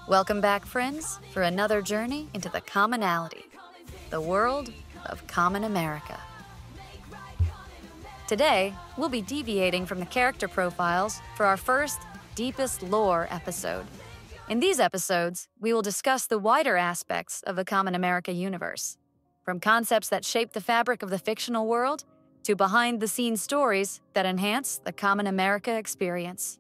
Welcome back, friends, for another journey into the commonality, the world of Common America. Today, we'll be deviating from the character profiles for our first Deepest Lore episode. In these episodes, we will discuss the wider aspects of the Common America universe, from concepts that shape the fabric of the fictional world to behind-the-scenes stories that enhance the Common America experience.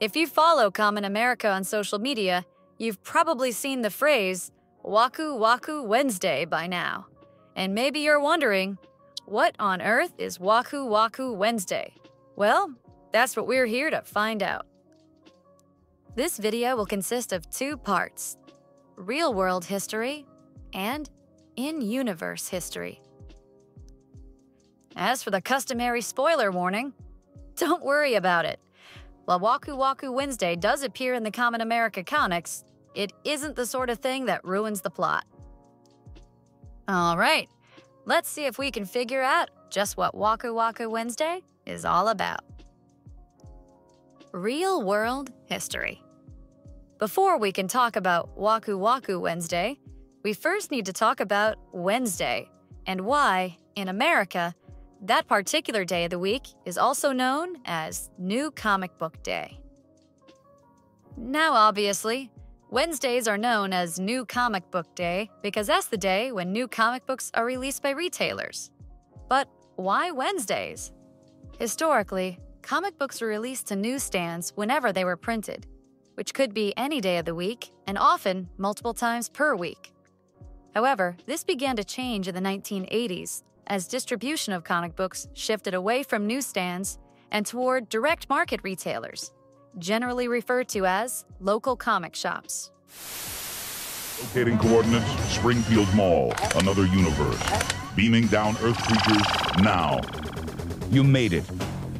If you follow Common America on social media, you've probably seen the phrase Waku Waku Wednesday by now. And maybe you're wondering, what on earth is Waku Waku Wednesday? Well, that's what we're here to find out. This video will consist of 2 parts: real-world history and in-universe history. As for the customary spoiler warning, don't worry about it. While Waku Waku Wednesday does appear in the Common America comics, it isn't the sort of thing that ruins the plot. All right, let's see if we can figure out just what Waku Waku Wednesday is all about. Real-world history. Before we can talk about Waku Waku Wednesday, we first need to talk about Wednesday and why, in America, that particular day of the week is also known as New Comic Book Day. Now, obviously, Wednesdays are known as New Comic Book Day because that's the day when new comic books are released by retailers. But why Wednesdays? Historically, comic books were released to newsstands whenever they were printed, which could be any day of the week and often multiple times per week. However, this began to change in the 1980s as distribution of comic books shifted away from newsstands and toward direct market retailers, generally referred to as local comic shops. Locating coordinates, Springfield Mall, another universe. Beaming down Earth creatures now. You made it.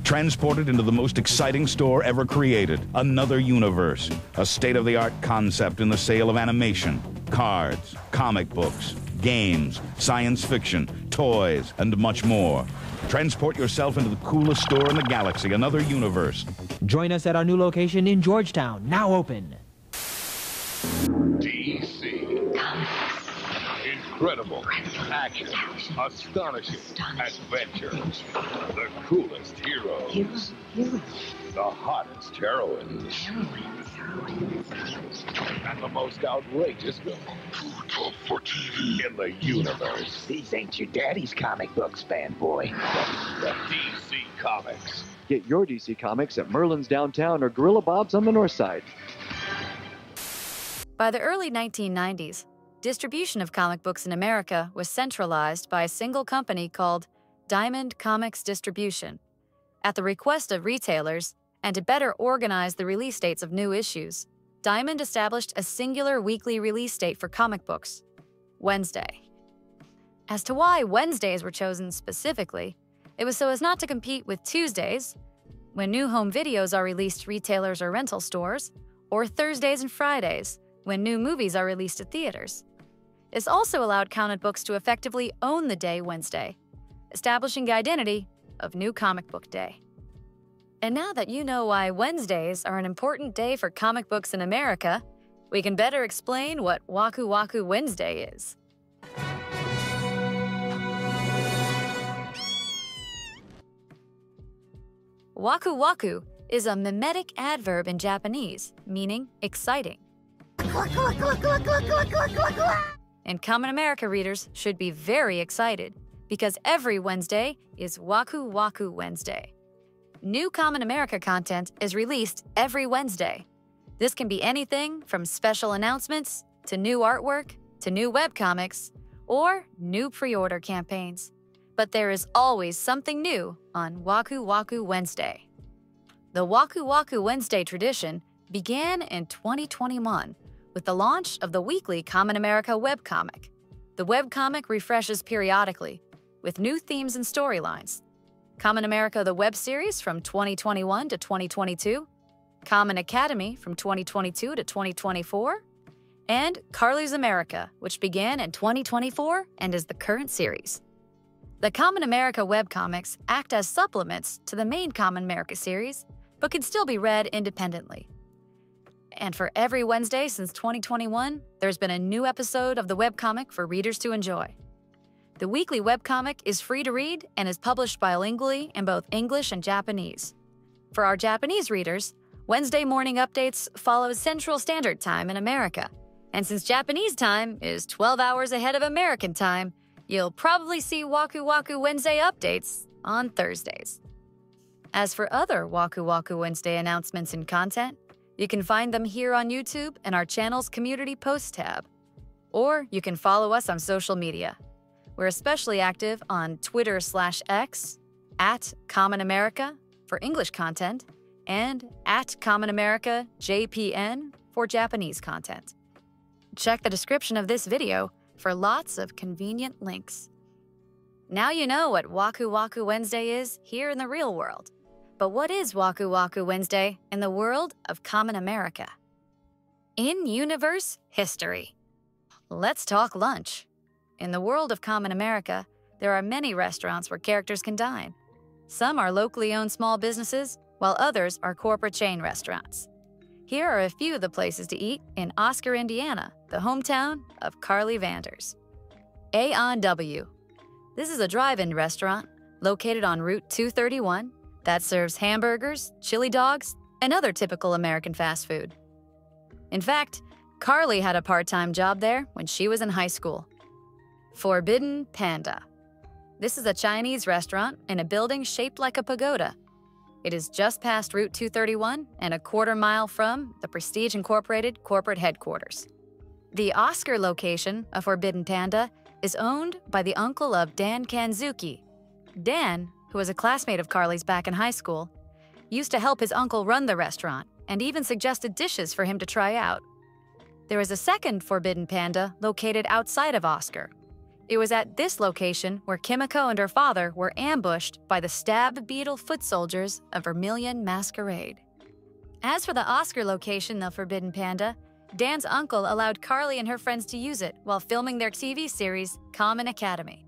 Transported into the most exciting store ever created, another universe. A state-of-the-art concept in the sale of animation, cards, comic books, games, science fiction, toys, and much more. Transport yourself into the coolest store in the galaxy, another universe. Join us at our new location in Georgetown, now open. DC. Incredible. Action. Astonishing. Adventure. The coolest heroes. The hottest heroines. And the most outrageous villains. Top for TV. In the universe. These ain't your daddy's comic books, fanboy. The DC Comics. Get your DC Comics at Merlin's Downtown or Gorilla Bob's on the North Side. By the early 1990s, distribution of comic books in America was centralized by a single company called Diamond Comics Distribution. At the request of retailers, and to better organize the release dates of new issues, Diamond established a singular weekly release date for comic books, Wednesday. As to why Wednesdays were chosen specifically, it was so as not to compete with Tuesdays, when new home videos are released to retailers or rental stores, or Thursdays and Fridays, when new movies are released at theaters. This also allowed comic books to effectively own the day Wednesday, establishing the identity of New Comic Book Day. And now that you know why Wednesdays are an important day for comic books in America, we can better explain what Waku Waku Wednesday is. Waku Waku is a mimetic adverb in Japanese, meaning exciting. And Common America readers should be very excited, because every Wednesday is Waku Waku Wednesday. New Common America content is released every Wednesday. This can be anything from special announcements, to new artwork, to new webcomics, or new pre-order campaigns. But there is always something new on Waku Waku Wednesday. The Waku Waku Wednesday tradition began in 2021 with the launch of the weekly Common America webcomic. The webcomic refreshes periodically with new themes and storylines. Common America the web series from 2021 to 2022, Common Academy from 2022 to 2024, and Carly's America, which began in 2024 and is the current series. The Common America webcomics act as supplements to the main Common America series, but can still be read independently. And for every Wednesday since 2021, there's been a new episode of the webcomic for readers to enjoy. The weekly webcomic is free to read and is published bilingually in both English and Japanese. For our Japanese readers, Wednesday morning updates follow Central Standard Time in America. And since Japanese time is 12 hours ahead of American time, you'll probably see Waku Waku Wednesday updates on Thursdays. As for other Waku Waku Wednesday announcements and content, you can find them here on YouTube and our channel's Community Posts tab. Or you can follow us on social media. We're especially active on Twitter/X, @CommonAmerica for English content, and @CommonAmericaJPN for Japanese content. Check the description of this video for lots of convenient links. Now you know what Waku Waku Wednesday is here in the real world. But what is Waku Waku Wednesday in the world of Common America? In-universe history. Let's talk lunch. In the world of Common America, there are many restaurants where characters can dine. Some are locally owned small businesses, while others are corporate chain restaurants. Here are a few of the places to eat in Oscar, Indiana, the hometown of Carly Vanders. A&W. This is a drive-in restaurant located on Route 231 that serves hamburgers, chili dogs, and other typical American fast food. In fact, Carly had a part-time job there when she was in high school. Forbidden Panda. This is a Chinese restaurant in a building shaped like a pagoda. It is just past Route 231 and a quarter-mile from the Prestige Incorporated corporate headquarters. The Oscar location of Forbidden Panda is owned by the uncle of Dan Kanzuki. Dan, who was a classmate of Carly's back in high school, used to help his uncle run the restaurant and even suggested dishes for him to try out. There is a second Forbidden Panda located outside of Oscar. It was at this location where Kimiko and her father were ambushed by the stab beetle foot soldiers of Vermilion Masquerade. As for the Oscar location of Forbidden Panda, Dan's uncle allowed Carly and her friends to use it while filming their TV series, Common Academy.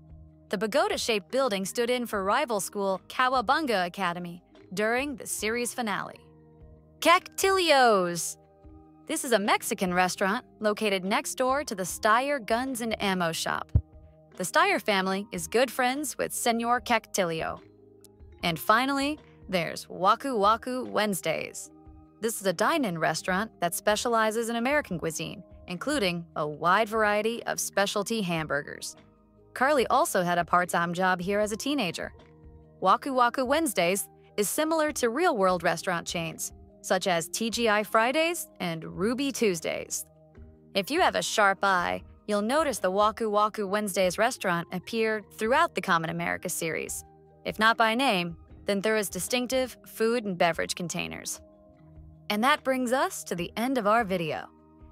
The pagoda-shaped building stood in for rival school Cowabunga Academy during the series finale. Cactilio's. This is a Mexican restaurant located next door to the Steyer Guns and Ammo Shop. The Steyer family is good friends with Senor Cactilio. And finally, there's Waku Waku Wednesdays. This is a dine-in restaurant that specializes in American cuisine, including a wide variety of specialty hamburgers. Carly also had a part-time job here as a teenager. Waku Waku Wednesdays is similar to real-world restaurant chains, such as TGI Fridays and Ruby Tuesdays. If you have a sharp eye, you'll notice the Waku Waku Wednesdays restaurant appear throughout the Common America series. If not by name, then through its distinctive food and beverage containers. And that brings us to the end of our video.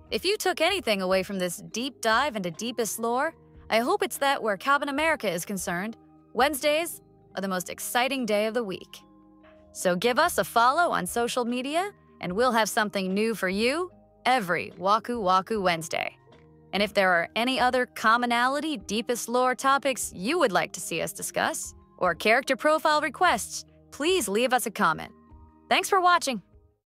If you took anything away from this deep dive into deepest lore, I hope it's that where Common America is concerned, Wednesdays are the most exciting day of the week. So give us a follow on social media, and we'll have something new for you every Waku Waku Wednesday. And if there are any other commonality, deepest lore topics you would like to see us discuss, or character profile requests, please leave us a comment. Thanks for watching.